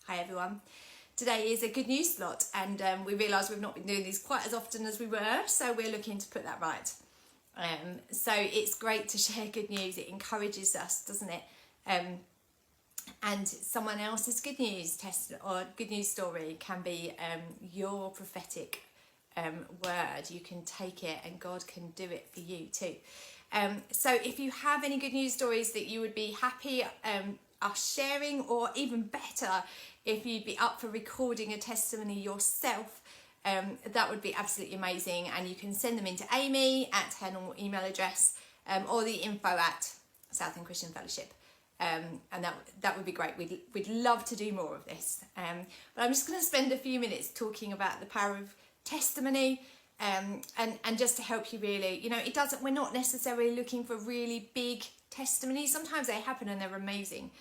Hi everyone. Today is a good news slot, and we realise we've not been doing these quite as often as we were, so we're looking to put that right. So it's great to share good news. It encourages us, doesn't it? And someone else's good news test or good news story can be your prophetic word. You can take it and God can do it for you too. So if you have any good news stories that you would be happy us sharing, or even better, if you'd be up for recording a testimony yourself, that would be absolutely amazing. And you can send them into Amy at her normal email address, or the info at Southend Christian Fellowship. And that would be great. We'd love to do more of this. But I'm just going to spend a few minutes talking about the power of testimony, and just to help you really, we're not necessarily looking for really big testimonies. Sometimes they happen and they're amazing.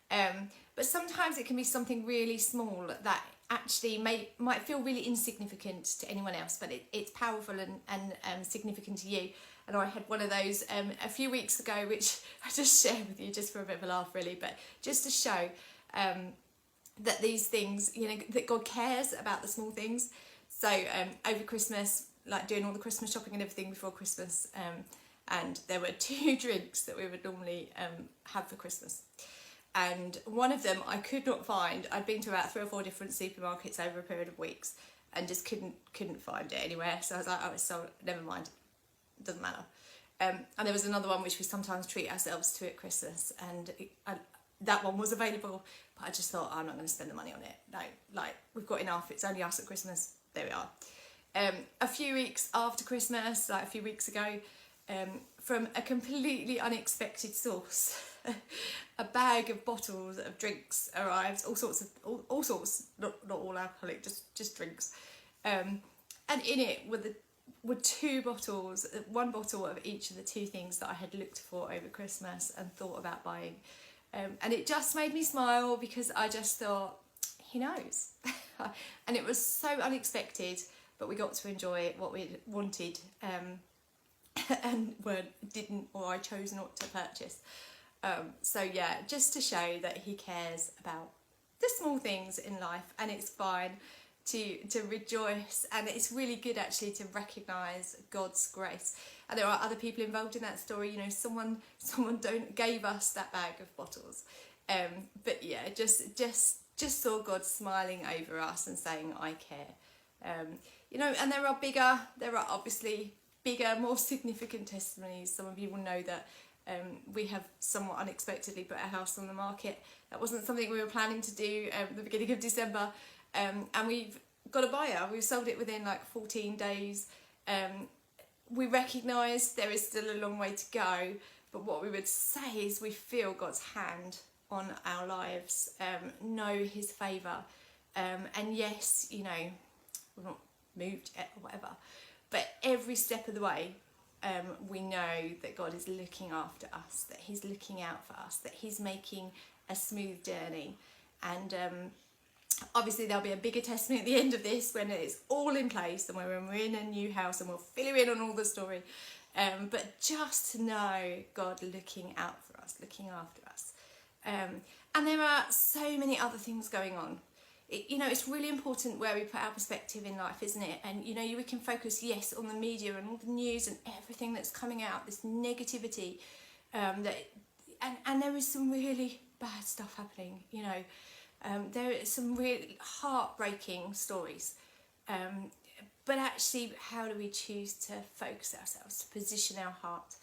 But sometimes it can be something really small that actually might feel really insignificant to anyone else, but it's powerful and significant to you. And I had one of those a few weeks ago, which I just share with you just for a bit of a laugh really, but just to show that these things, that God cares about the small things. So over Christmas, like doing all the Christmas shopping and everything before Christmas, and there were 2 drinks that we would normally have for Christmas. And one of them I could not find. I'd been to about 3 or 4 different supermarkets over a period of weeks and just couldn't find it anywhere. So I was like, oh, it's sold, never mind, it doesn't matter. And there was another one which we sometimes treat ourselves to at Christmas, and that one was available, but I just thought, I'm not going to spend the money on it. No, like, we've got enough, it's only us at Christmas, there we are. A few weeks after Christmas, like a few weeks ago, from a completely unexpected source, a bag of bottles of drinks arrived, all sorts, not all alcoholic, just drinks, and in it were 2 bottles, 1 bottle of each of the 2 things that I had looked for over Christmas and thought about buying, and it just made me smile because I just thought, he knows. And it was so unexpected, but we got to enjoy what we wanted, and didn't, or I chose not to purchase. So yeah, just to show that he cares about the small things in life, and it's fine to rejoice, and it's really good actually to recognise God's grace. And there are other people involved in that story. Someone gave us that bag of bottles, but yeah, just saw God smiling over us and saying, I care. And there are obviously bigger, more significant testimonies. Some of you will know that we have somewhat unexpectedly put our house on the market. That wasn't something we were planning to do at the beginning of December, and we've got a buyer. We've sold it within like 14 days. We recognise there is still a long way to go, but what we would say is we feel God's hand on our lives, know his favour, and yes, we've not moved yet or whatever, but every step of the way, we know that God is looking after us, that he's looking out for us, that he's making a smooth journey. And obviously there'll be a bigger testimony at the end of this when it's all in place and when we're in a new house, and we'll fill you in on all the story. But just to know God looking out for us, looking after us. And there are so many other things going on. It's really important where we put our perspective in life, isn't it? And we can focus, yes, on the media and all the news and everything that's coming out, this negativity, and there is some really bad stuff happening. There are some really heartbreaking stories, but actually, how do we choose to focus ourselves, to position our heart?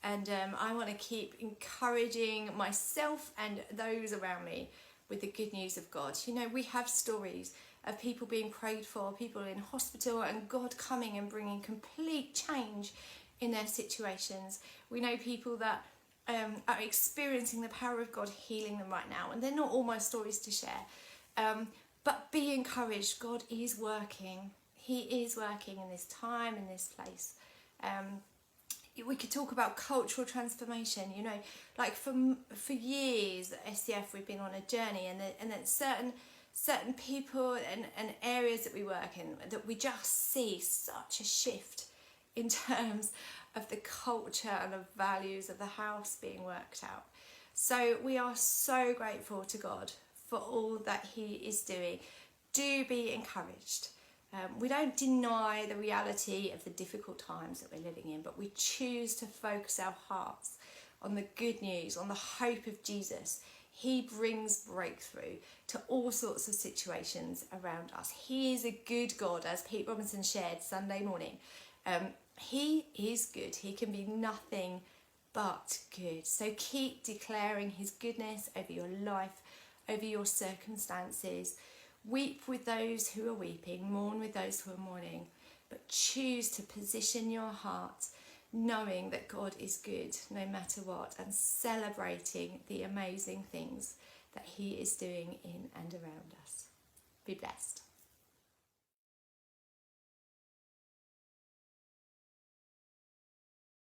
And I want to keep encouraging myself and those around me with the good news of God. We have stories of people being prayed for, people in hospital, and God coming and bringing complete change in their situations. We know people that are experiencing the power of God healing them right now, and they're not all my stories to share. But be encouraged. God is working. He is working in this time, in this place. We could talk about cultural transformation, like for years at SCF we've been on a journey, and then certain people and areas that we work in, that we just see such a shift in terms of the culture and the values of the house being worked out. So we are so grateful to God for all that he is doing. Do be encouraged. We don't deny the reality of the difficult times that we're living in, but we choose to focus our hearts on the good news, on the hope of Jesus. He brings breakthrough to all sorts of situations around us. He is a good God, as Pete Robinson shared Sunday morning. He is good. He can be nothing but good. So keep declaring his goodness over your life, over your circumstances. Weep with those who are weeping, mourn with those who are mourning, but choose to position your heart knowing that God is good no matter what, and celebrating the amazing things that he is doing in and around us. Be blessed.